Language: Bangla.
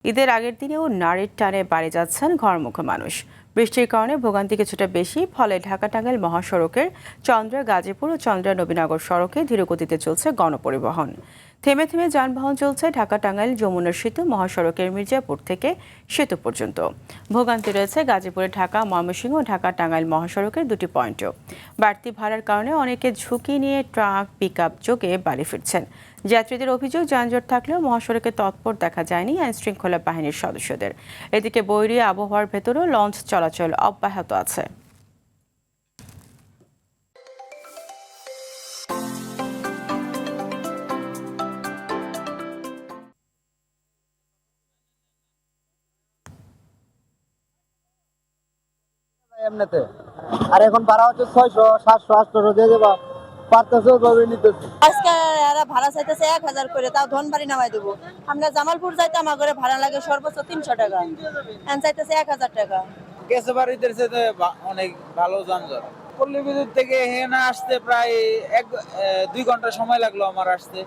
ঈদের আগের দিনেও নারীর টানে বাড়ি যাচ্ছেন ঘরমুখী মানুষ। বৃষ্টির কারণে ভোগান্তি কিছুটা বেশি, ফলে ঢাকা টাঙ্গাইল মহাসড়কের চন্দ্রা গাজীপুর ও চন্দ্রা নবীনগর সড়কে ধীরগতিতে চলছে গণপরিবহন। থেমে থেমে যানবাহন চলছে ঢাকা টাঙ্গাইল যমুনা সেতু মহাসড়কের মির্জাপুর থেকে সেতু পর্যন্ত। ভোগান্তি রয়েছে গাজীপুরে ঢাকা ময়মনসিংহ ও ঢাকা টাঙ্গাইল মহাসড়কের দুটি পয়েন্টেও। বাড়তি ভাড়ার কারণে অনেকে ঝুঁকি নিয়ে ট্রাক পিকআপ যোগে বাড়ি ফিরছেন। যাত্রীদের অভিযোগ, যানজট থাকলেও মহাসড়কে তৎপর দেখা যায়নি আইনশৃঙ্খলা বাহিনীর সদস্যদের। এদিকে বৈরী আবহাওয়ার ভেতরেও লঞ্চ চলাচল অব্যাহত আছে। এমনিতে আর এখন ভাড়া হচ্ছে 600 700 800 দিয়ে দেবা পারতেছে ওইভাবে নিতেছে। আজকে এরা ভাড়া চাইতেছে 1000 করে, তাও ধনবাড়ি নামাই দেবো। আমরা জামালপুর যাইতে আমার ঘরে ভাড়া লাগে সর্বোচ্চ 300 টাকা, এখন চাইতেছে 1000 টাকা। গেছে বাড়িদের সাথে অনেক ভালো যানজট। পল্লী বিদ্যুৎ থেকে হেনা আসতে প্রায় 2 ঘন্টা সময় লাগলো আমার আসতে।